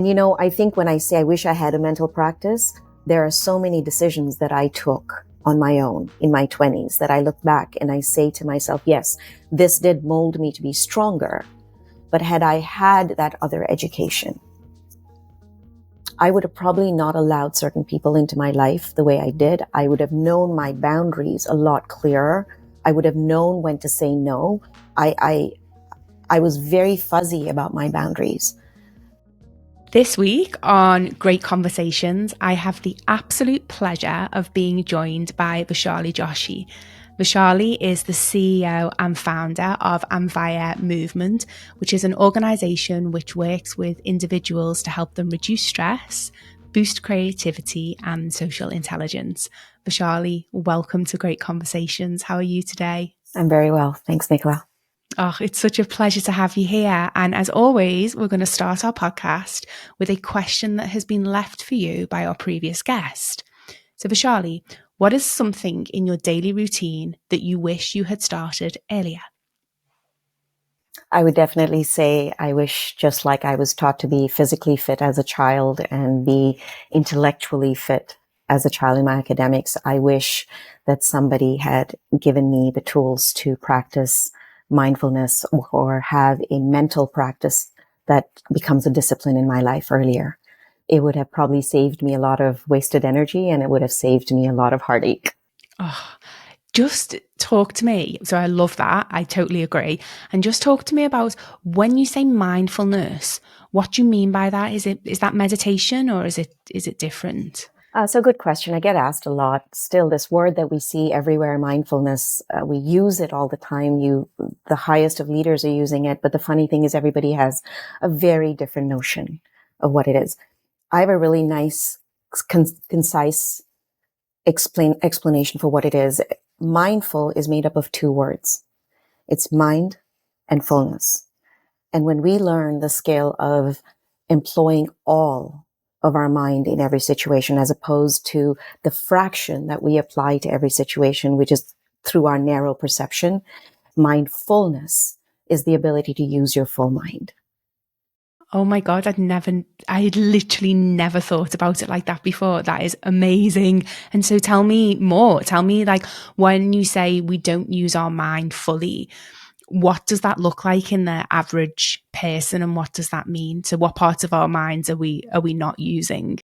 I think when I say I wish I had a mental practice, there are so many decisions that I took on my own in my 20s that I look back and I say to myself, yes, this did mold me to be stronger. But had I had that other education, I would have probably not allowed certain people into my life the way I did. I would have known my boundaries a lot clearer. I would have known when to say no. I was very fuzzy about my boundaries. This week on Great Conversations, I have the absolute pleasure of being joined by Vaishali Joshi. Vaishali is the CEO and founder of Anvaya Movement, which is an organisation which works with individuals to help them reduce stress, boost creativity and social intelligence. Vaishali, welcome to Great Conversations. How are you today? I'm very well. Thanks, Nicola. Oh, it's such a pleasure to have you here. And as always, we're going to start our podcast with a question that has been left for you by our previous guest. So, Vaishali, what is something in your daily routine that you wish you had started earlier? I would definitely say I wish, just like I was taught to be physically fit as a child and be intellectually fit as a child in my academics, I wish that somebody had given me the tools to practice mindfulness or have a mental practice that becomes a discipline in my life earlier. It would have probably saved me a lot of wasted energy and it would have saved me a lot of heartache. Oh, just talk to me. So I love that. I totally agree. And just talk to me about when you say mindfulness, what do you mean by that? Is that meditation or is it different? So good question. I get asked a lot. Still, this word that we see everywhere, mindfulness, we use it all the time. The highest of leaders are using it. But the funny thing is everybody has a very different notion of what it is. I have a really nice, concise explanation for what it is. Mindful is made up of two words. It's mind and fullness. And when we learn the scale of employing all of our mind in every situation, as opposed to the fraction that we apply to every situation, which is through our narrow perception, mindfulness is the ability to use your full mind. Oh my God, I had literally never thought about it like that before. That is amazing. And so tell me more. Tell me, like, when you say we don't use our mind fully, what does that look like in the average person and what does that mean? So what parts of our minds are we not using?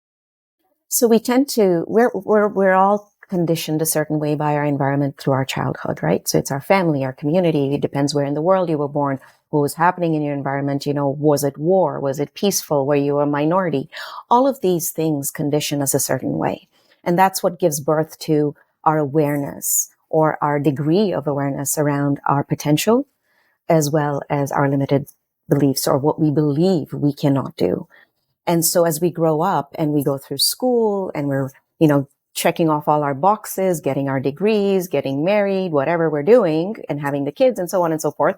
So we tend to, we're all conditioned a certain way by our environment through our childhood, right? So it's our family, our community. It depends where in the world you were born, what was happening in your environment. Was it war? Was it peaceful? Were you a minority? All of these things condition us a certain way. And that's what gives birth to our awareness or our degree of awareness around our potential, as well as our limited beliefs or what we believe we cannot do. And so as we grow up and we go through school and we're, checking off all our boxes, getting our degrees, getting married, whatever we're doing and having the kids and so on and so forth,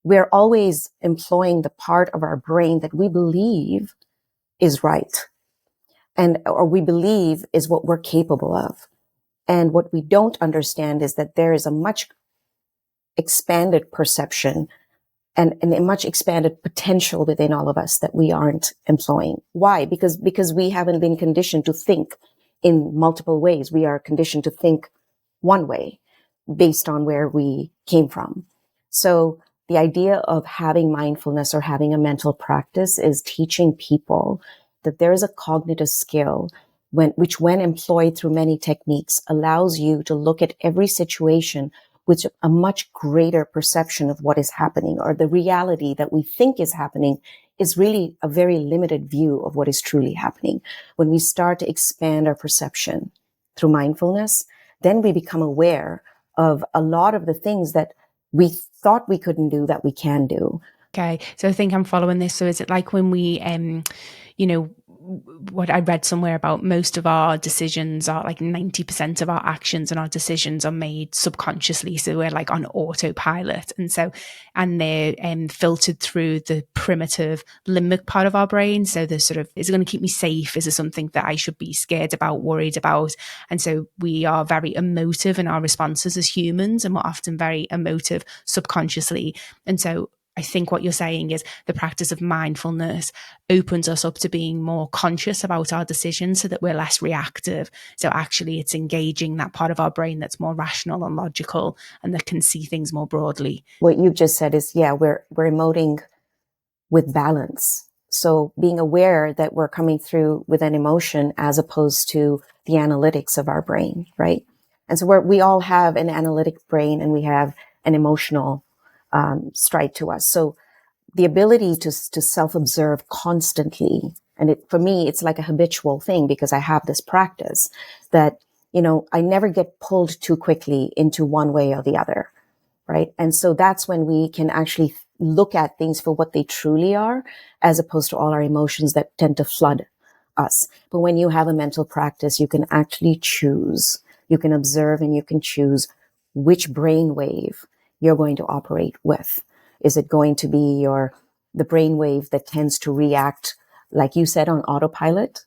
we're always employing the part of our brain that we believe is right or we believe is what we're capable of. And what we don't understand is that there is a much expanded perception and a much expanded potential within all of us that we aren't employing. Why? Because we haven't been conditioned to think in multiple ways. We are conditioned to think one way based on where we came from. So the idea of having mindfulness or having a mental practice is teaching people that there is a cognitive skill which when employed through many techniques allows you to look at every situation with a much greater perception of what is happening, or the reality that we think is happening is really a very limited view of what is truly happening. When we start to expand our perception through mindfulness, then we become aware of a lot of the things that we thought we couldn't do that we can do. Okay, so I think I'm following this. So is it like when we, what I read somewhere about most of our decisions are like 90% of our actions and our decisions are made subconsciously. So we're like on autopilot. And they're filtered through the primitive limbic part of our brain. So the sort of, is it going to keep me safe? Is it something that I should be scared about, worried about? And so we are very emotive in our responses as humans, and we're often very emotive subconsciously. And so I think what you're saying is the practice of mindfulness opens us up to being more conscious about our decisions so that we're less reactive. So actually it's engaging that part of our brain that's more rational and logical and that can see things more broadly. What you've just said is, yeah, we're emoting with balance. So being aware that we're coming through with an emotion as opposed to the analytics of our brain, right? And so we all have an analytic brain and we have an emotional stride to us. So the ability to self-observe constantly, and for me, it's like a habitual thing because I have this practice that, I never get pulled too quickly into one way or the other, right? And so that's when we can actually look at things for what they truly are, as opposed to all our emotions that tend to flood us. But when you have a mental practice, you can actually choose, you can observe and you can choose which brain wave you're going to operate with. Is it going to be the brain wave that tends to react, like you said, on autopilot?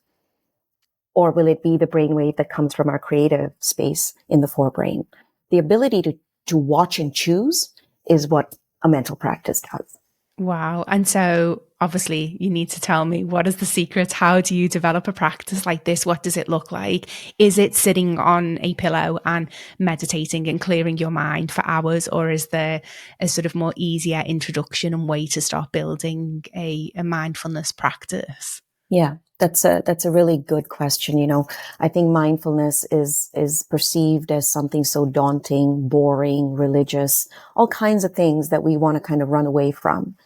Or will it be the brain wave that comes from our creative space in the forebrain? The ability to watch and choose is what a mental practice does. Wow. And so obviously you need to tell me, what is the secret? How do you develop a practice like this? What does it look like? Is it sitting on a pillow and meditating and clearing your mind for hours? Or is there a sort of more easier introduction and way to start building a mindfulness practice? Yeah, that's a really good question. I think mindfulness is perceived as something so daunting, boring, religious, all kinds of things that we want to kind of run away from.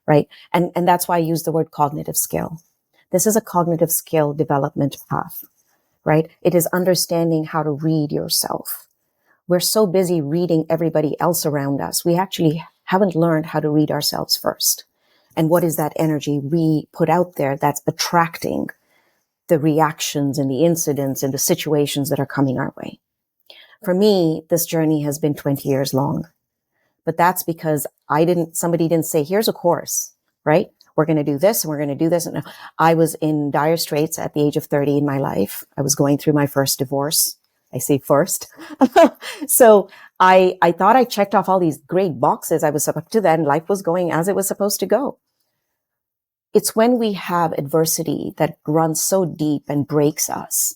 Right. And that's why I use the word cognitive skill. This is a cognitive skill development path, right? It is understanding how to read yourself. We're so busy reading everybody else around us. We actually haven't learned how to read ourselves first. And what is that energy we put out there that's attracting the reactions and the incidents and the situations that are coming our way? For me, this journey has been 20 years long. But that's because somebody didn't say, here's a course, right? We're going to do this and we're going to do this. And I was in dire straits at the age of 30 in my life. I was going through my first divorce. I say first. So I thought I checked off all these great boxes. I was up to then. Life was going as it was supposed to go. It's when we have adversity that runs so deep and breaks us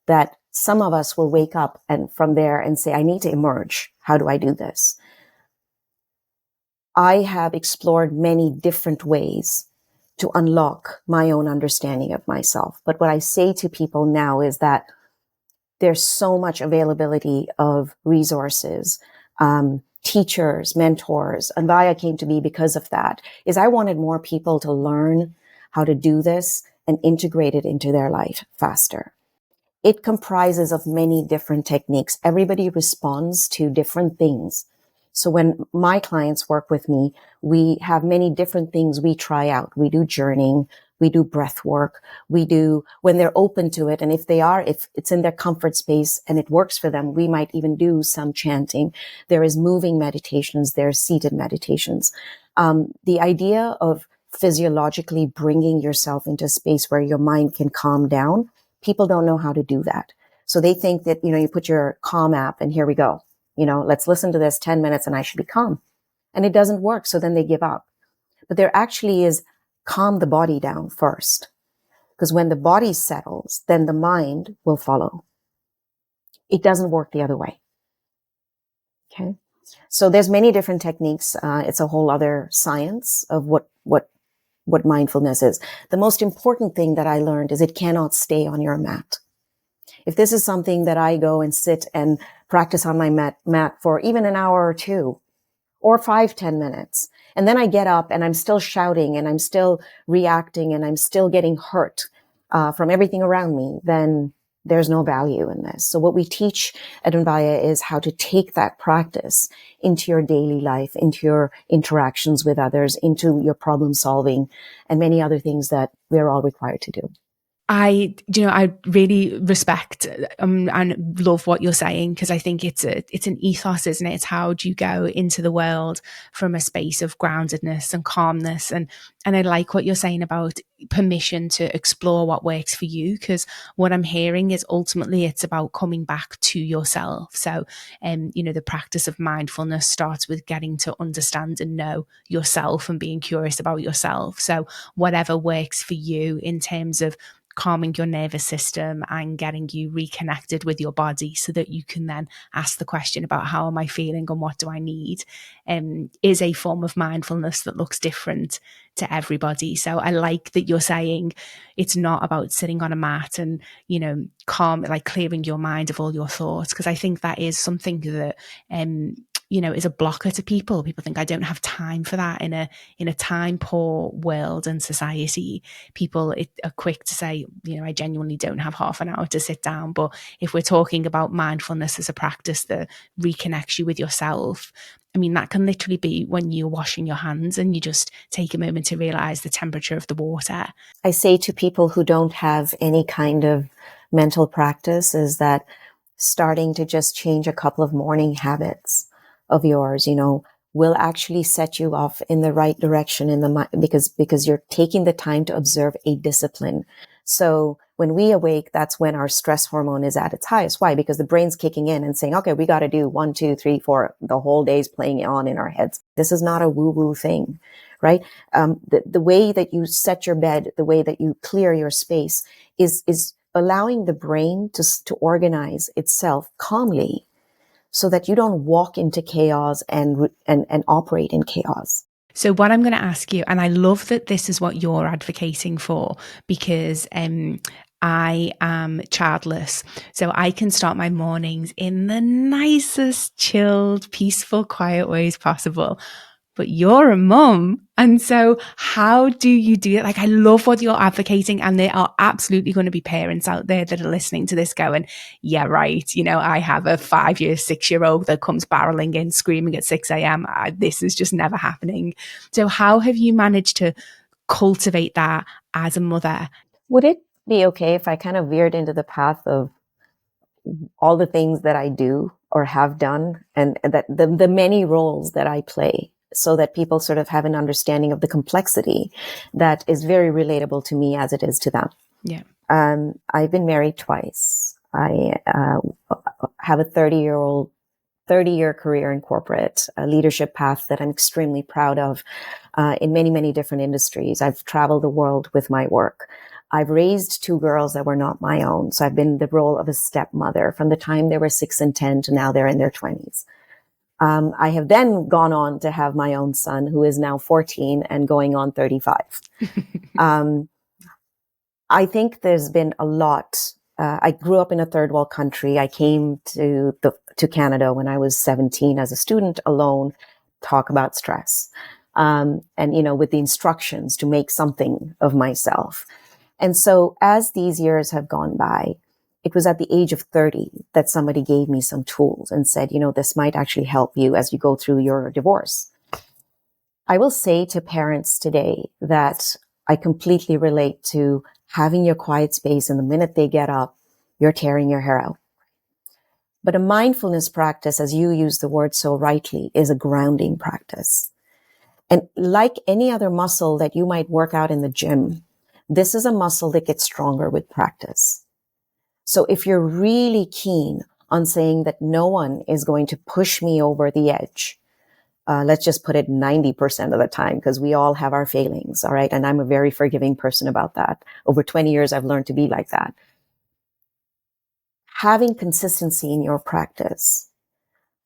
that some of us will wake up and from there and say, I need to emerge. How do I do this? I have explored many different ways to unlock my own understanding of myself. But what I say to people now is that there's so much availability of resources, teachers, mentors. Anvaya came to me because of that, is I wanted more people to learn how to do this and integrate it into their life faster. It comprises of many different techniques. Everybody responds to different things. So when my clients work with me, we have many different things we try out. We do journaling, we do breath work, we do when they're open to it. And if it's in their comfort space and it works for them, we might even do some chanting. There is moving meditations, there's seated meditations. The idea of physiologically bringing yourself into a space where your mind can calm down, people don't know how to do that. So they think that, you put your Calm app and here we go. Let's listen to this 10 minutes and I should be calm. And it doesn't work. So then they give up. But there actually is calm the body down first. Because when the body settles, then the mind will follow. It doesn't work the other way. Okay. So there's many different techniques. It's a whole other science of what mindfulness is. The most important thing that I learned is it cannot stay on your mat. If this is something that I go and sit and practice on my mat for even an hour or two, or 5-10 minutes, and then I get up and I'm still shouting and I'm still reacting and I'm still getting hurt from everything around me, then there's no value in this. So what we teach at Anvaya is how to take that practice into your daily life, into your interactions with others, into your problem solving, and many other things that we're all required to do. I really respect and love what you're saying, because I think it's an ethos, isn't it? It's how do you go into the world from a space of groundedness and calmness, and I like what you're saying about permission to explore what works for you, because what I'm hearing is ultimately it's about coming back to yourself. So, the practice of mindfulness starts with getting to understand and know yourself and being curious about yourself. So, whatever works for you in terms of calming your nervous system and getting you reconnected with your body, so that you can then ask the question about how am I feeling and what do I need, is a form of mindfulness that looks different to everybody. So I like that you're saying it's not about sitting on a mat and, calm, like clearing your mind of all your thoughts, because I think that is something that, is a blocker to people. People think I don't have time for that in a time poor world and society. People are quick to say, I genuinely don't have half an hour to sit down. But if we're talking about mindfulness as a practice that reconnects you with yourself, I mean, that can literally be when you're washing your hands and you just take a moment to realize the temperature of the water. I say to people who don't have any kind of mental practice is that starting to just change a couple of morning habits of yours, will actually set you off in the right direction in the mind, because you're taking the time to observe a discipline. So when we awake, that's when our stress hormone is at its highest. Why? Because the brain's kicking in and saying, okay, we got to do 1, 2, 3, 4. The whole day's playing on in our heads. This is not a woo-woo thing, right? The way that you set your bed, the way that you clear your space is allowing the brain to organize itself calmly, so that you don't walk into chaos and operate in chaos. So what I'm going to ask you, and I love that this is what you're advocating for, because I am childless. So I can start my mornings in the nicest, chilled, peaceful, quiet ways possible. But you're a mum. And so how do you do it? Like, I love what you're advocating. And there are absolutely going to be parents out there that are listening to this going, yeah, right. I have a 5-year, 6-year-old that comes barreling in screaming at 6 a.m. This is just never happening. So how have you managed to cultivate that as a mother? Would it be okay if I kind of veered into the path of all the things that I do or have done, and that the many roles that I play, so that people sort of have an understanding of the complexity that is very relatable to me as it is to them? Yeah. I've been married twice. I have a 30-year career in corporate, a leadership path that I'm extremely proud of, in many, many different industries. I've traveled the world with my work. I've raised 2 girls that were not my own. So I've been the role of a stepmother from the time they were 6 and 10 to now they're in their 20s. I have then gone on to have my own son, who is now 14 and going on 35. I think there's been a lot. I grew up in a third world country. I came to Canada when I was 17 as a student alone, talk about stress. And, with the instructions to make something of myself. And so as these years have gone by, it was at the age of 30 that somebody gave me some tools and said, this might actually help you as you go through your divorce. I will say to parents today that I completely relate to having your quiet space, and the minute they get up, you're tearing your hair out. But a mindfulness practice, as you use the word so rightly, is a grounding practice. And like any other muscle that you might work out in the gym, this is a muscle that gets stronger with practice. So if you're really keen on saying that no one is going to push me over the edge, let's just put it 90% of the time, because we all have our failings, all right? And I'm a very forgiving person about that. Over 20 years, I've learned to be like that. Having consistency in your practice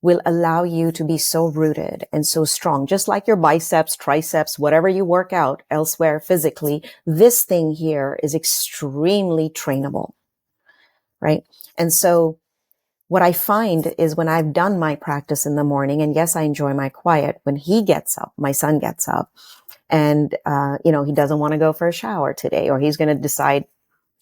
will allow you to be so rooted and so strong, just like your biceps, triceps, whatever you work out elsewhere physically. This thing here is extremely trainable, right? And so what I find is when I've done my practice in the morning, and yes, I enjoy my quiet, when he gets up, my son gets up, and, he doesn't want to go for a shower today, or he's going to decide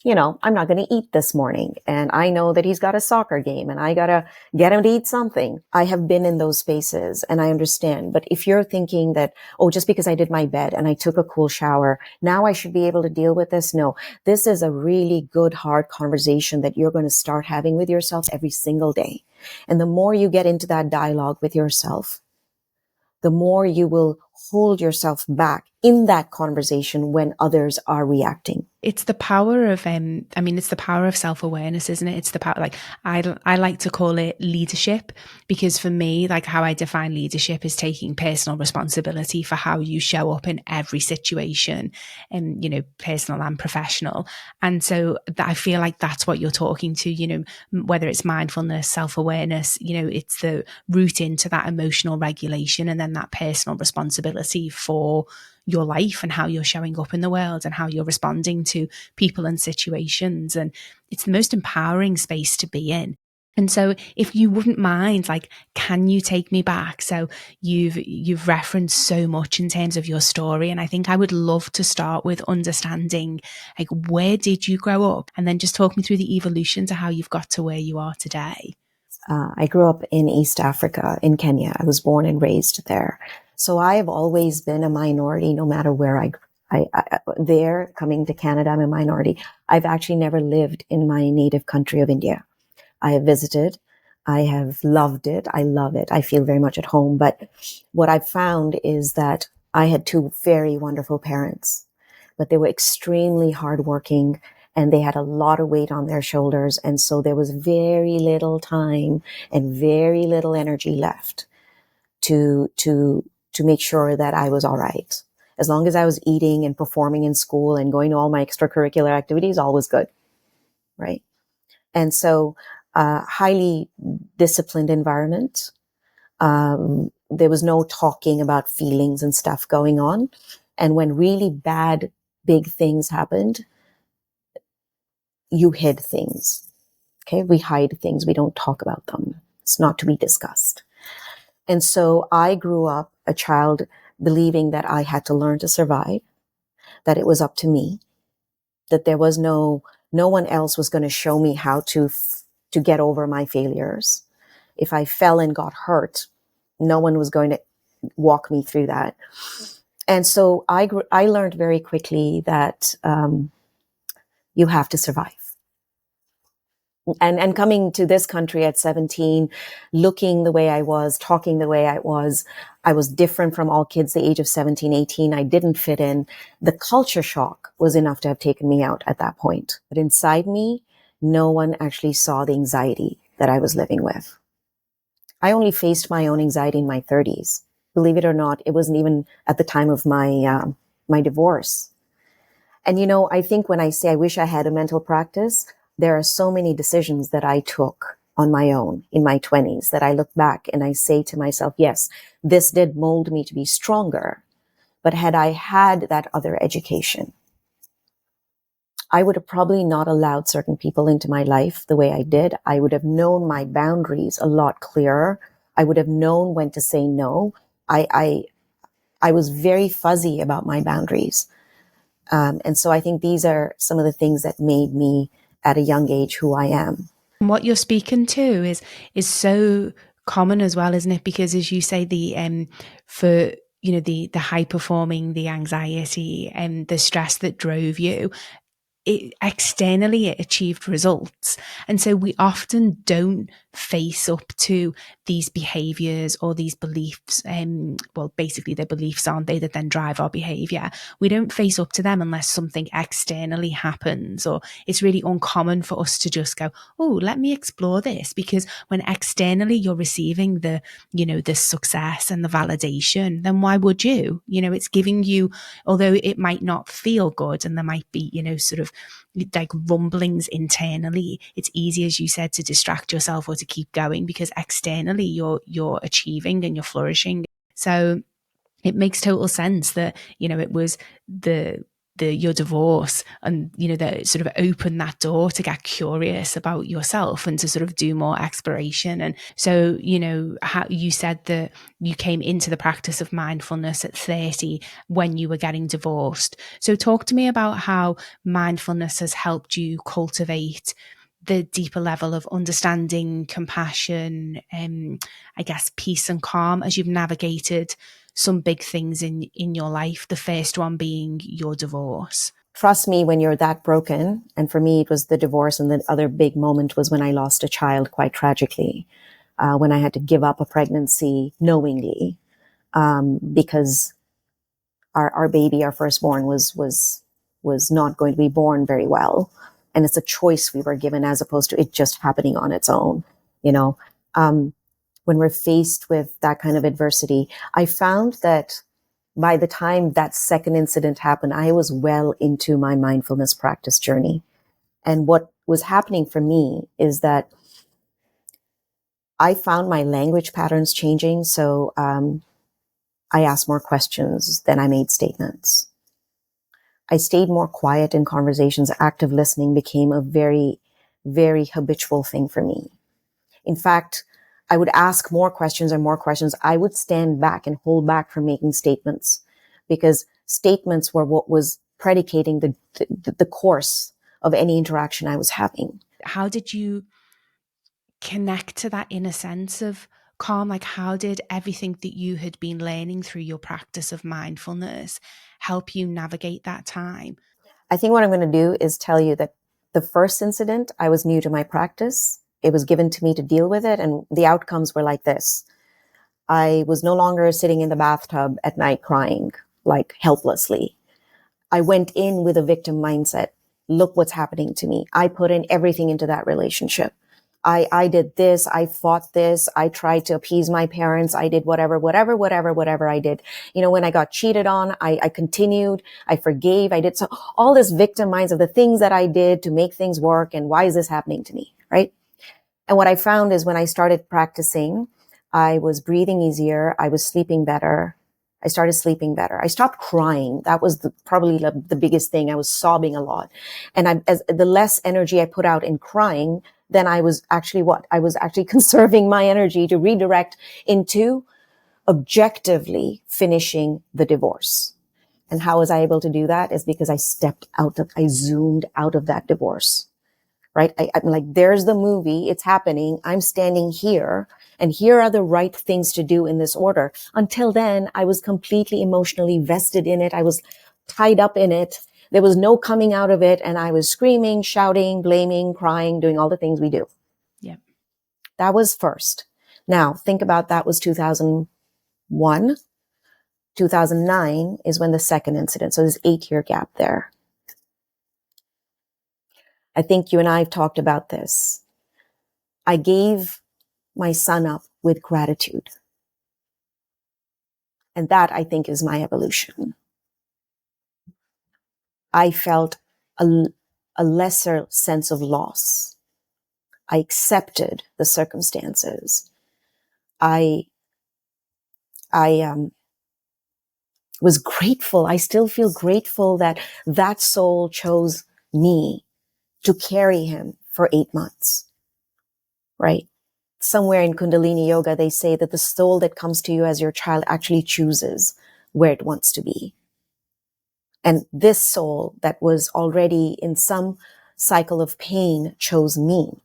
I'm not going to eat this morning. And I know that he's got a soccer game and I got to get him to eat something. I have been in those spaces and I understand. But if you're thinking that, oh, just because I did my bed and I took a cool shower, now I should be able to deal with this. No, this is a really good, hard conversation that you're going to start having with yourself every single day. And the more you get into that dialogue with yourself, the more you will hold yourself back in that conversation when others are reacting. It's the power of, it's the power of self-awareness, isn't it? It's the power, like, I like to call it leadership, because for me, like, how I define leadership is taking personal responsibility for how you show up in every situation, and, personal and professional. And so I feel like that's what you're talking to, whether it's mindfulness, self-awareness, it's the root into that emotional regulation and then that personal responsibility for your life and how you're showing up in the world and how you're responding to people and situations. And it's the most empowering space to be in. And so if you wouldn't mind, like, can you take me back? So you've referenced so much in terms of your story. And I think I would love to start with understanding, like, where did you grow up? And then just talk me through the evolution to how you've got to where you are today. I grew up in East Africa, in Kenya. I was born and raised there. So I have always been a minority, no matter where there, coming to Canada, I'm a minority. I've actually never lived in my native country of India. I have visited. I have loved it. I love it. I feel very much at home. But what I've found is that I had two very wonderful parents, but they were extremely hardworking and they had a lot of weight on their shoulders. And so there was very little time and very little energy left to make sure that I was all right. As long as I was eating and performing in school and going to all my extracurricular activities, all was good. Right. And so, highly disciplined environment. There was no talking about feelings and stuff going on. And when really bad, big things happened, you hid things. Okay. We hide things. We don't talk about them. It's not to be discussed. And so I grew up a child believing that I had to learn to survive, that it was up to me, that there was no one else was going to show me how to get over my failures. If I fell and got hurt, no one was going to walk me through that. And so I learned very quickly that you have to survive. And coming to this country at 17, looking the way I was, talking the way I was different from all kids the age of 17, 18. I didn't fit in. The culture shock was enough to have taken me out at that point. But inside me, no one actually saw the anxiety that I was living with. I only faced my own anxiety in my 30s. Believe it or not, it wasn't even at the time of my divorce. And I think when I say I wish I had a mental practice, there are so many decisions that I took on my own in my 20s that I look back and I say to myself, yes, this did mold me to be stronger. But had I had that other education, I would have probably not allowed certain people into my life the way I did. I would have known my boundaries a lot clearer. I would have known when to say no. I was very fuzzy about my boundaries. And so I think these are some of the things that made me at a young age who I am. And what you're speaking to is so common as well, isn't it? Because as you say, for the high performing, the anxiety and the stress that drove you, externally it achieved results. And so we often don't face up to these behaviors or these beliefs. Well, basically they're beliefs, aren't they, that then drive our behavior. We don't face up to them unless something externally happens, or it's really uncommon for us to just go, oh, let me explore this. Because when externally you're receiving the success and the validation, then why would you? It's giving you, although it might not feel good and there might be, sort of like rumblings internally, it's easy, as you said, to distract yourself or to keep going because externally you're achieving and you're flourishing. So it makes total sense that it was the your divorce, and that sort of opened that door to get curious about yourself and to sort of do more exploration. And so how you said that you came into the practice of mindfulness at 30 when you were getting divorced. So talk to me about how mindfulness has helped you cultivate the deeper level of understanding, compassion, I guess peace and calm as you've navigated some big things in your life, the first one being your divorce. Trust me, when you're that broken, and for me, it was the divorce, and the other big moment was when I lost a child quite tragically, when I had to give up a pregnancy knowingly, because our baby, our firstborn, was not going to be born very well. And it's a choice we were given as opposed to it just happening on its own, when we're faced with that kind of adversity. I found that by the time that second incident happened, I was well into my mindfulness practice journey. And what was happening for me is that I found my language patterns changing. So I asked more questions than I made statements. I stayed more quiet in conversations. Active listening became a very, very habitual thing for me. In fact, I would ask more questions and more questions. I would stand back and hold back from making statements, because statements were what was predicating the course of any interaction I was having. How did you connect to that inner sense of calm? Like, how did everything that you had been learning through your practice of mindfulness help you navigate that time? I think what I'm going to do is tell you that the first incident, I was new to my practice. It was given to me to deal with it. And the outcomes were like this. I was no longer sitting in the bathtub at night crying, like helplessly. I went in with a victim mindset. Look what's happening to me. I put in everything into that relationship. I did this. I fought this. I tried to appease my parents. I did whatever I did. When I got cheated on, I continued. I forgave. I did so all this victim minds of the things that I did to make things work. And why is this happening to me? Right. And what I found is when I started practicing, I was breathing easier. I was sleeping better. I started sleeping better. I stopped crying. That was probably the biggest thing. I was sobbing a lot. And as the less energy I put out in crying, then I was actually I was actually conserving my energy to redirect into objectively finishing the divorce. And how was I able to do that? Is because I zoomed out of that divorce. Right? I'm like, there's the movie. It's happening. I'm standing here, and here are the right things to do in this order. Until then, I was completely emotionally vested in it. I was tied up in it. There was no coming out of it. And I was screaming, shouting, blaming, crying, doing all the things we do. Yeah. That was first. Now think about that was 2001. 2009 is when the second incident. So there's 8-year gap there. I think you and I have talked about this. I gave my son up with gratitude. And that, I think, is my evolution. I felt a lesser sense of loss. I accepted the circumstances. I was grateful. I still feel grateful that that soul chose me to carry him for 8 months. Right? Somewhere in Kundalini Yoga, they say that the soul that comes to you as your child actually chooses where it wants to be. And this soul that was already in some cycle of pain chose me.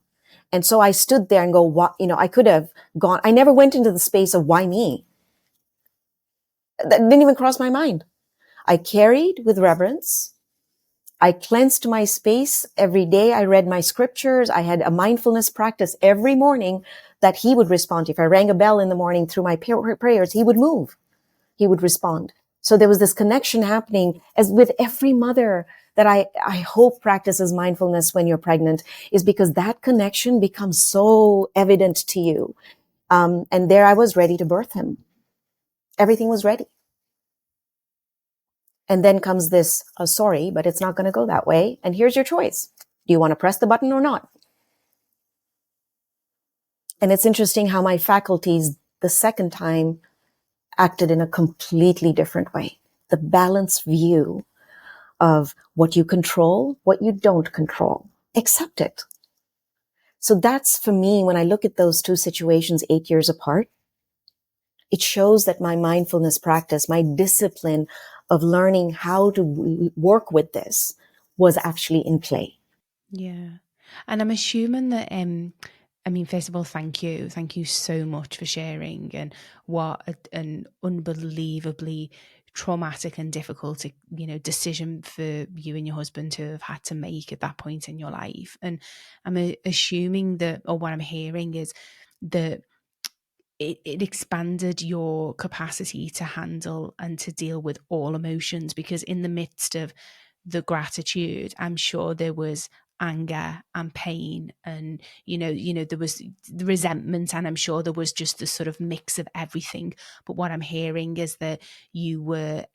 And so I stood there and go, what, I could have gone. I never went into the space of why me. That didn't even cross my mind. I carried with reverence. I cleansed my space every day. I read my scriptures. I had a mindfulness practice every morning that he would respond to. If I rang a bell in the morning through my prayers, he would move. He would respond. So there was this connection happening, as with every mother that I hope practices mindfulness when you're pregnant, is because that connection becomes so evident to you. And there I was ready to birth him. Everything was ready. And then comes this, sorry, but it's not going to go that way. And here's your choice. Do you want to press the button or not? And it's interesting how my faculties the second time acted in a completely different way. The balanced view of what you control, what you don't control. Accept it. So that's for me, when I look at those two situations 8 years apart, it shows that my mindfulness practice, my discipline of learning how to work with this was actually in play. Yeah. And I'm assuming that, I mean, first of all, thank you. Thank you so much for sharing, and what an unbelievably traumatic and difficult, decision for you and your husband to have had to make at that point in your life. And I'm assuming that, or what I'm hearing is that it expanded your capacity to handle and to deal with all emotions, because in the midst of the gratitude, I'm sure there was anger and pain, and there was the resentment, and I'm sure there was just the sort of mix of everything. But what I'm hearing is that you were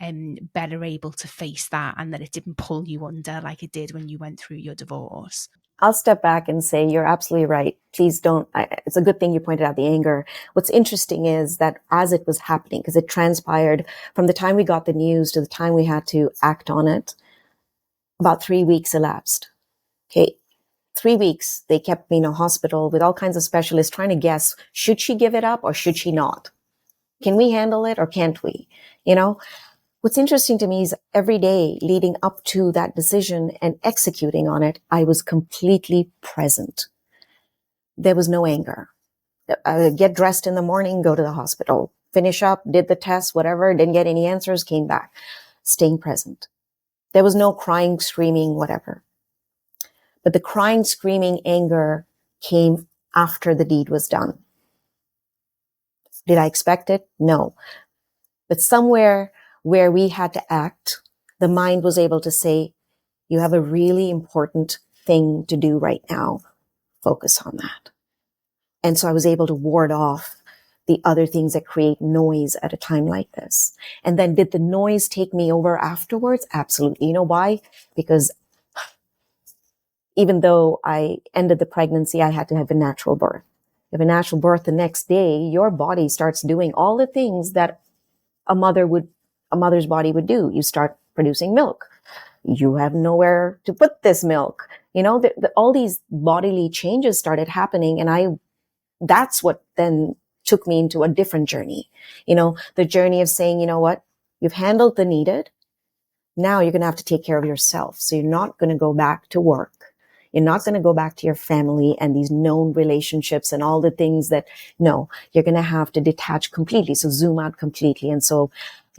better able to face that, and that it didn't pull you under like it did when you went through your divorce. I'll step back and say, you're absolutely right. Please don't. It's a good thing you pointed out the anger. What's interesting is that as it was happening, because it transpired from the time we got the news to the time we had to act on it, about 3 weeks elapsed. Okay. 3 weeks, they kept me in a hospital with all kinds of specialists trying to guess, should she give it up or should she not? Can we handle it or can't we? What's interesting to me is every day leading up to that decision and executing on it, I was completely present. There was no anger. Get dressed in the morning, go to the hospital, finish up, did the test, whatever, didn't get any answers, came back. Staying present. There was no crying, screaming, whatever. But the crying, screaming, anger came after the deed was done. Did I expect it? No. But somewhere where we had to act, the mind was able to say, you have a really important thing to do right now. Focus on that. And so I was able to ward off the other things that create noise at a time like this. And then did the noise take me over afterwards? Absolutely. You know why? Because even though I ended the pregnancy, I had to have a natural birth. You have a natural birth the next day, your body starts doing all the things that a mother's body would do. You start producing milk. You have nowhere to put this milk. All these bodily changes started happening, and that's what then took me into a different journey. The journey of saying, you know what, you've handled the needed. Now you're going to have to take care of yourself. So you're not going to go back to work. You're not going to go back to your family and these known relationships and all the things that, no, you're going to have to detach completely. So zoom out completely. And so,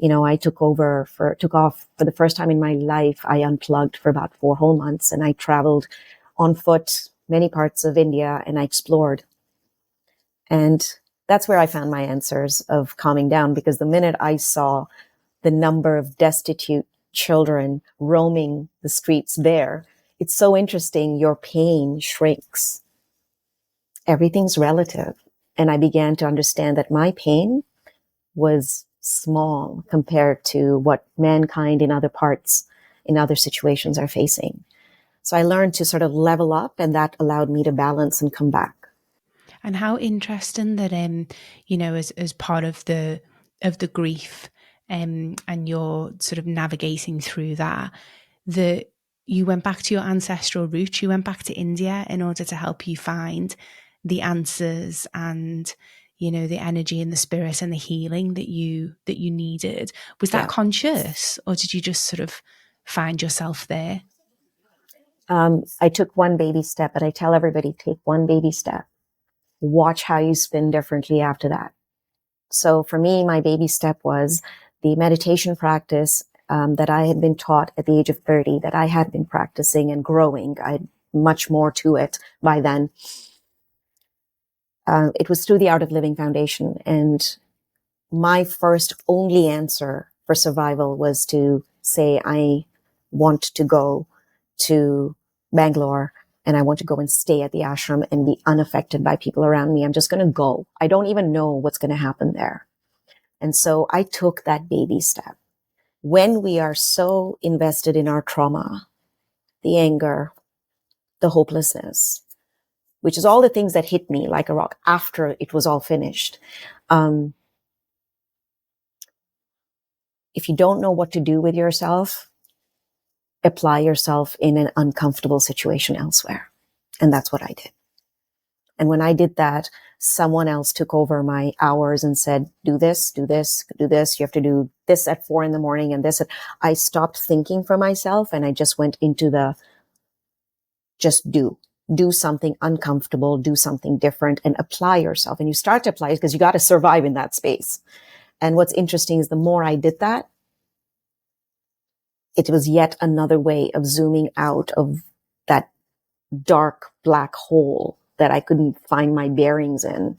I took off for the first time in my life. I unplugged for about 4 whole months, and I traveled on foot many parts of India, and I explored. And that's where I found my answers of calming down, because the minute I saw the number of destitute children roaming the streets there, it's so interesting. Your pain shrinks. Everything's relative. And I began to understand that my pain was small compared to what mankind in other parts, in other situations are facing. So I learned to sort of level up, and that allowed me to balance and come back. And how interesting that, as part of the grief, and you're sort of navigating through that you went back to your ancestral roots. You went back to India in order to help you find the answers and, the energy and the spirit and the healing that you needed. Was that conscious, or did you just sort of find yourself there? I took one baby step, but I tell everybody, take one baby step. Watch how you spin differently after that. So for me, my baby step was the meditation practice that I had been taught at the age of 30, that I had been practicing and growing. I had much more to it by then. It was through the Art of Living Foundation. And my first only answer for survival was to say, I want to go to Bangalore, and I want to go and stay at the ashram and be unaffected by people around me. I'm just going to go. I don't even know what's going to happen there. And so I took that baby step. When we are so invested in our trauma, the anger, the hopelessness, which is all the things that hit me like a rock after it was all finished. If you don't know what to do with yourself, apply yourself in an uncomfortable situation elsewhere. And that's what I did. And when I did that, someone else took over my hours and said, do this, do this, do this. You have to do this at 4 a.m. and this. I stopped thinking for myself and I just went into the just do something uncomfortable, do something different and apply yourself. And you start to apply it because you got to survive in that space. And what's interesting is the more I did that, it was yet another way of zooming out of that dark black hole that I couldn't find my bearings in.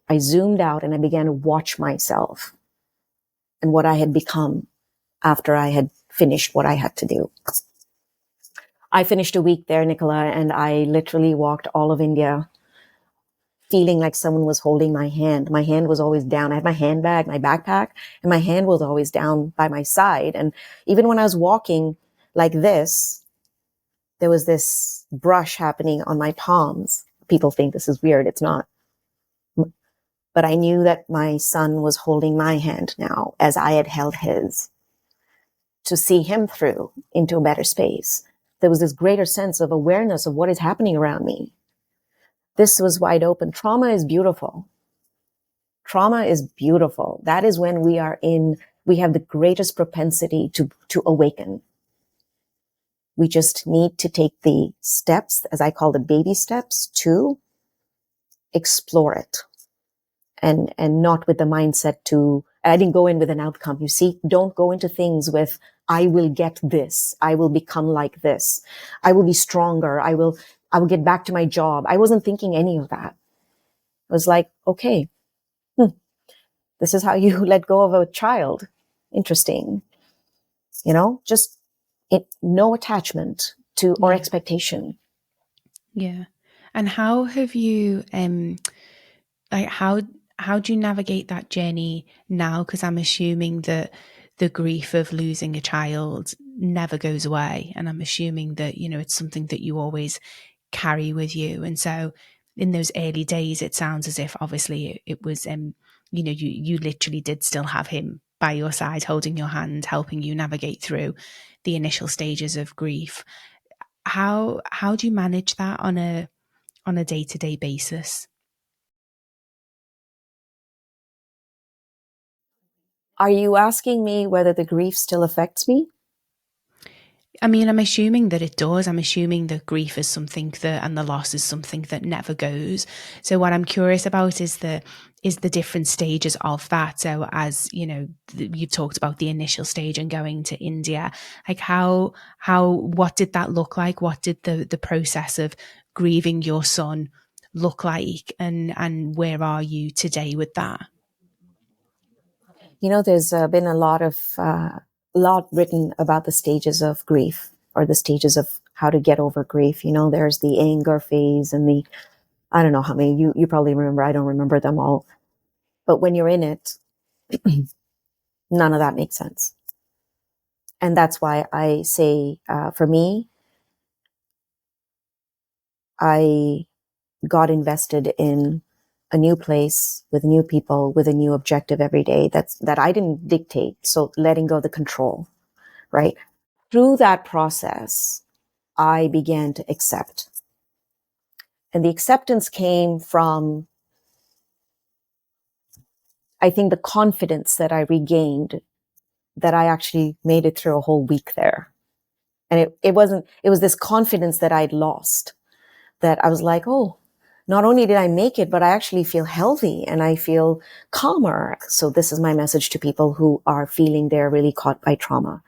I zoomed out and I began to watch myself and what I had become after I had finished what I had to do. I finished a week there, Nicola, and I literally walked all of India feeling like someone was holding my hand. My hand was always down. I had my handbag, my backpack, and my hand was always down by my side. And even when I was walking like this, there was this brush happening on my palms. People think this is weird. It's not. But I knew that my son was holding my hand now as I had held his to see him through into a better space. There was this greater sense of awareness of what is happening around me. This was wide open. Trauma is beautiful. Trauma is beautiful. That is when we have the greatest propensity to awaken. We just need to take the steps, as I call the baby steps, to explore it. And not with the mindset I didn't go in with an outcome. You see, don't go into things with, I will get this. I will become like this. I will be stronger. I will get back to my job. I wasn't thinking any of that. I was like, okay, this is how you let go of a child. Interesting. Just no attachment to or expectation. Yeah. And how have you, how do you navigate that journey now? Because I'm assuming that the grief of losing a child never goes away. And I'm assuming that, it's something that you always carry with you. And so in those early days, it sounds as if obviously it was, you literally did still have him by your side, holding your hand, helping you navigate through the initial stages of grief. How do you manage that on a day-to-day basis? Are you asking me whether the grief still affects me? I mean, I'm assuming that it does. I'm assuming that grief is something and the loss is something that never goes. So what I'm curious about is the different stages of that. So as you've talked about the initial stage and going to India, like what did that look like? What did the process of grieving your son look like? And where are you today with that? There's been a lot written about the stages of grief or the stages of how to get over grief. There's the anger phase and I don't know how many you probably remember. I don't remember them all. But when you're in it, none of that makes sense. And that's why I say, for me, I got invested in a new place with new people with a new objective every day that I didn't dictate. So letting go of the control, right? Through that process, I began to accept. And the acceptance came from, I think, the confidence that I regained that I actually made it through a whole week there. And it was this confidence that I'd lost, that I was like, oh, not only did I make it, but I actually feel healthy and I feel calmer. So this is my message to people who are feeling they're really caught by trauma.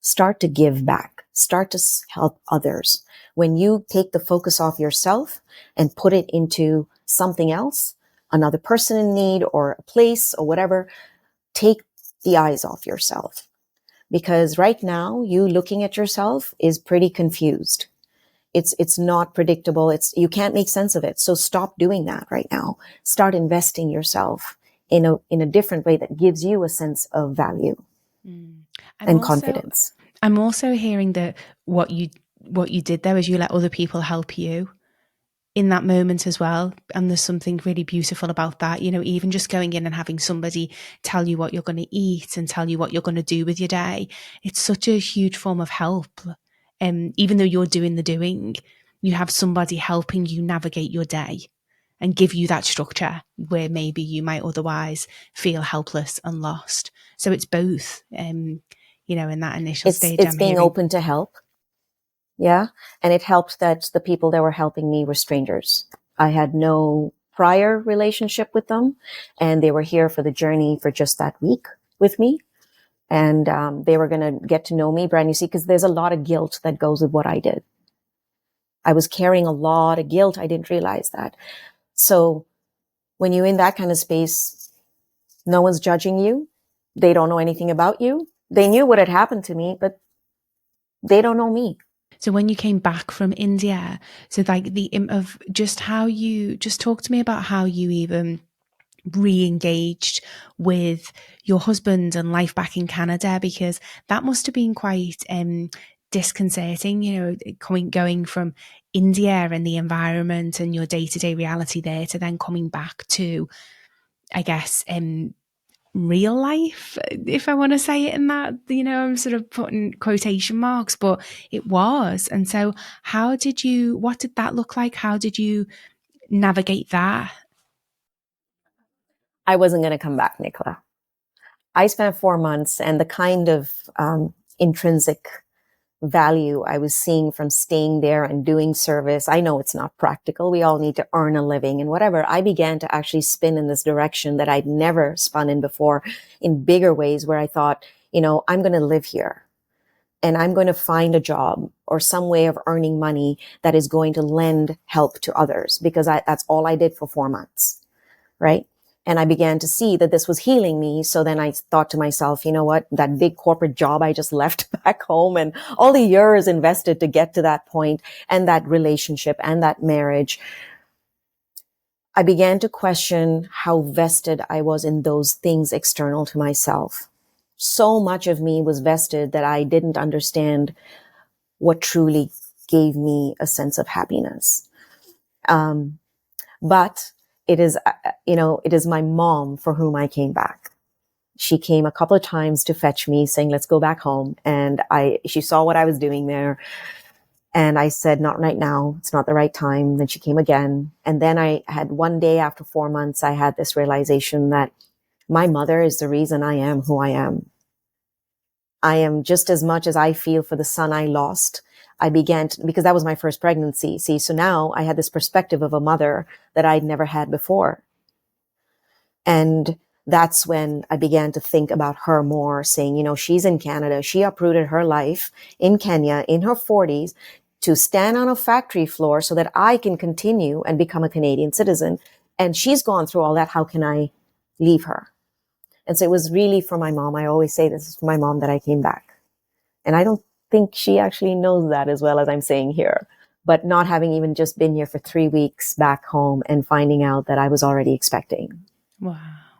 Start to give back. Start to help others. When you take the focus off yourself and put it into something else, another person in need or a place or whatever, take the eyes off yourself. Because right now, you looking at yourself is pretty confused. It's not predictable. You can't make sense of it. So stop doing that right now. Start investing yourself in a different way that gives you a sense of value and confidence. I'm also hearing that what you did there is you let other people help you. in that moment as well. And there's something really beautiful about that, you know, even just going in and having somebody tell you what you're going to eat and tell you what you're going to do with your day. It's such a huge form of help. Even though you're doing the doing, you have somebody helping you navigate your day and give you that structure where maybe you might otherwise feel helpless and lost. So it's both, you know, in that initial stage. It's being open to help. Yeah. And it helped that the people that were helping me were strangers. I had no prior relationship with them, and they were here for the journey for just that week with me. And they were going to get to know me, Brian, you see, because there's a lot of guilt that goes with what I did. I was carrying a lot of guilt. I didn't realize that. So when you're in that kind of space, no one's judging you. They don't know anything about you. They knew what had happened to me, but they don't know me. So when you came back from India, so like the of just how you just talk to me about how you even re-engaged with your husband and life back in Canada, because that must have been quite disconcerting, you know, going from India and the environment and your day-to-day reality there to then coming back to, I guess, real life, if I want to say it in that, you know, I'm sort of putting quotation marks, but it was. And so what did that look like? How did you navigate that? I wasn't going to come back, Nicola. I spent 4 months, and the kind of intrinsic value I was seeing from staying there and doing service. I know it's not practical. We all need to earn a living and whatever. I began to actually spin in this direction that I'd never spun in before, in bigger ways, where I thought, you know, I'm going to live here and I'm going to find a job or some way of earning money that is going to lend help to others, because that's all I did for 4 months. Right. And I began to see that this was healing me. So then I thought to myself, you know what, that big corporate job I just left back home and all the years invested to get to that point, and that relationship and that marriage, I began to question how vested I was in those things external to myself. So much of me was vested that I didn't understand what truly gave me a sense of happiness. But it is, it is my mom for whom I came back. She came a couple of times to fetch me, saying, let's go back home. And she saw what I was doing there. And I said, not right now. It's not the right time. Then she came again. And then I had one day after 4 months, I had this realization that my mother is the reason I am who I am. I am just as much as I feel for the son I lost. I began to, because that was my first pregnancy. See, so now I had this perspective of a mother that I'd never had before. And that's when I began to think about her more, saying, you know, she's in Canada. She uprooted her life in Kenya in her 40s to stand on a factory floor so that I can continue and become a Canadian citizen. And she's gone through all that. How can I leave her? And so it was really for my mom. I always say this is for my mom that I came back. And I don't think she actually knows that as well as I'm saying here. But not having even just been here for 3 weeks back home and finding out that I was already expecting. Wow.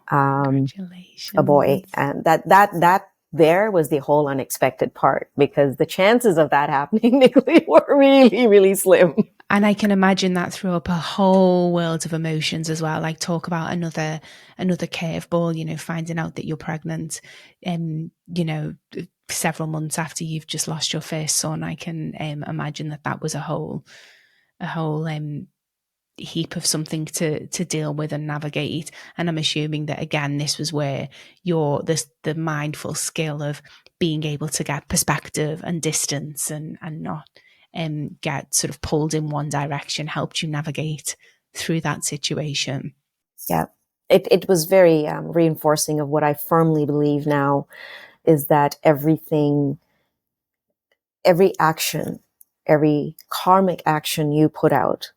Congratulations. A boy. And that there was the whole unexpected part, because the chances of that happening, Nicola, were really, really slim. And I can imagine that threw up a whole world of emotions as well. Like, talk about another curveball, you know, finding out that you're pregnant, you know, several months after you've just lost your first son. I can imagine that was a whole heap of something to deal with and navigate. And I'm assuming that, again, this was where the mindful skill of being able to get perspective and distance and not get sort of pulled in one direction helped you navigate through that situation. Yeah, it was very reinforcing of what I firmly believe now, is that every action, every karmic action you put out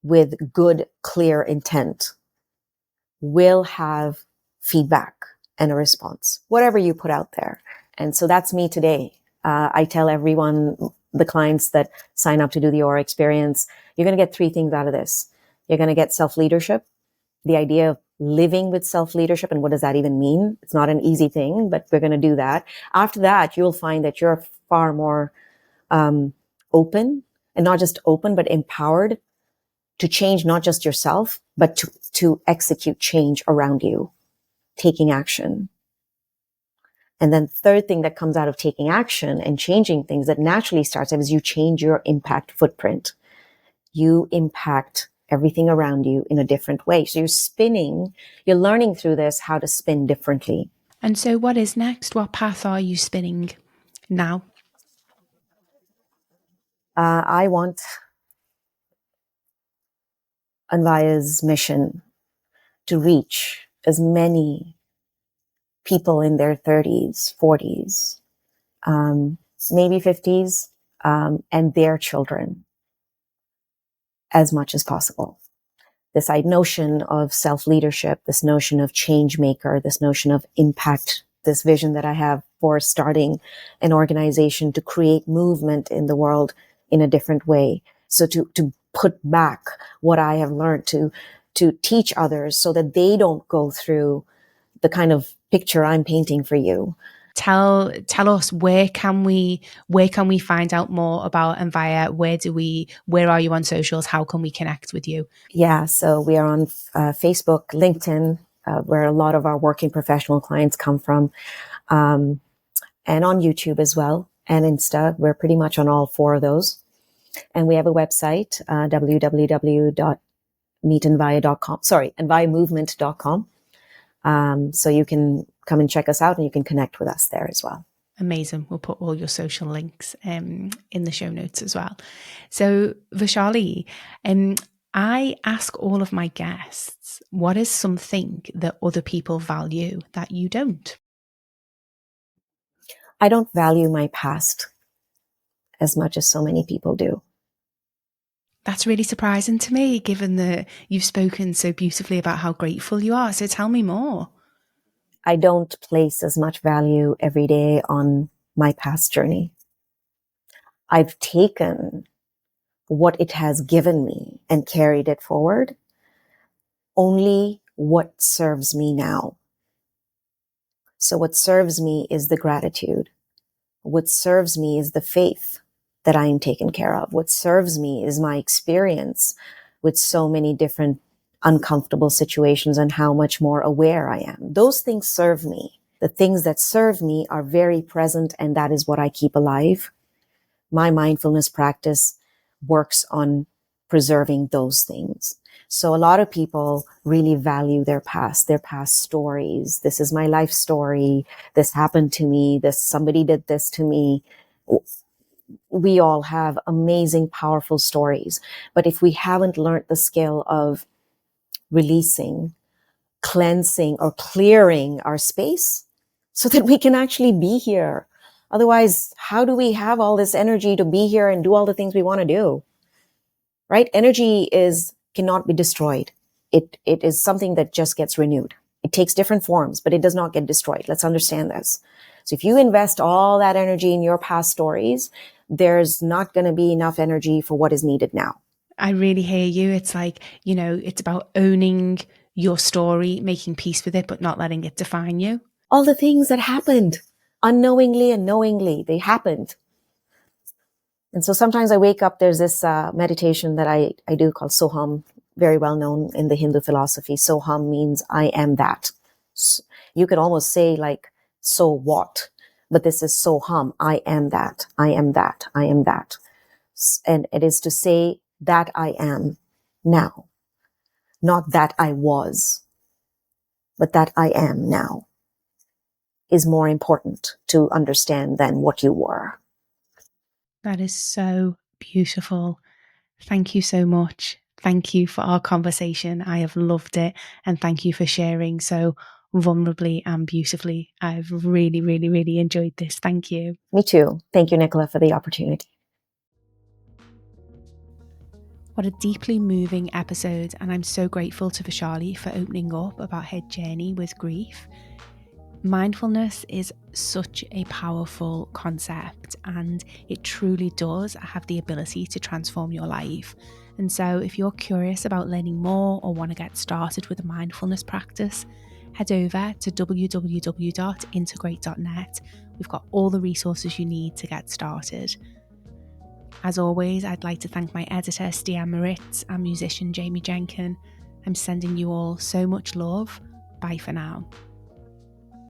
with good, clear intent will have feedback and a response, whatever you put out there. And so that's me today. I tell everyone, the clients that sign up to do the Aura experience, you're going to get 3 things out of this. You're going to get self-leadership, the idea of living with self-leadership. And what does that even mean? It's not an easy thing, but we're going to do that. After that, you'll find that you're far more open, and not just open, but empowered to change not just yourself, but to execute change around you, taking action. And then third thing that comes out of taking action and changing things that naturally starts is you change your impact footprint. You impact everything around you in a different way. So you're learning through this how to spin differently. And so what is next? What path are you spinning now? I want Anvaya's mission to reach as many people in their 30s, 40s, maybe 50s, and their children as much as possible. This notion of self-leadership, this notion of change maker, this notion of impact, this vision that I have for starting an organization to create movement in the world in a different way. So to put back what I have learned, to teach others so that they don't go through the kind of picture I'm painting for you. Tell us, where can we find out more about Anvaya? Where are you on socials? How can we connect with you? Yeah, so we are on Facebook, LinkedIn, where a lot of our working professional clients come from, and on YouTube as well, and Insta. We're pretty much on all four of those. And we have a website, anvayamovement.com. So you can come and check us out and you can connect with us there as well. Amazing. We'll put all your social links in the show notes as well. So Vaishali, I ask all of my guests, what is something that other people value that you don't? I don't value my past as much as so many people do. That's really surprising to me, given that you've spoken so beautifully about how grateful you are. So tell me more. I don't place as much value every day on my past journey. I've taken what it has given me and carried it forward. Only what serves me now. So what serves me is the gratitude. What serves me is the faith that I am taken care of. What serves me is my experience with so many different uncomfortable situations and how much more aware I am. Those things serve me. The things that serve me are very present, and that is what I keep alive. My mindfulness practice works on preserving those things. So a lot of people really value their past stories. This is my life story. This happened to me. Somebody did this to me. We all have amazing, powerful stories. But if we haven't learned the skill of releasing, cleansing, or clearing our space so that we can actually be here. Otherwise, how do we have all this energy to be here and do all the things we want to do? Right? Energy cannot be destroyed. It is something that just gets renewed. It takes different forms, but it does not get destroyed. Let's understand this. So if you invest all that energy in your past stories, there's not going to be enough energy for what is needed now. I really hear you. It's like, it's about owning your story, making peace with it, but not letting it define you. All the things that happened unknowingly and knowingly, they happened. And so sometimes I wake up, there's this meditation that I do called Soham, very well known in the Hindu philosophy. Soham means I am that. So you could almost say like, so what? But this is Soham, I am that, I am that, I am that. And it is to say that I am now, not that I was, but that I am now is more important to understand than what you were. That is so beautiful. Thank you so much. Thank you for our conversation. I have loved it. And thank you for sharing so vulnerably and beautifully. I've really, really, really enjoyed this. Thank you. Me too. Thank you, Nicola, for the opportunity. What a deeply moving episode. And I'm so grateful to Vaishali for opening up about her journey with grief. Mindfulness is such a powerful concept, and it truly does have the ability to transform your life. And so if you're curious about learning more or want to get started with a mindfulness practice, head over to www.integrate.net. We've got all the resources you need to get started. As always, I'd like to thank my editor, Stian Moritz, and musician, Jamie Jenkin. I'm sending you all so much love. Bye for now.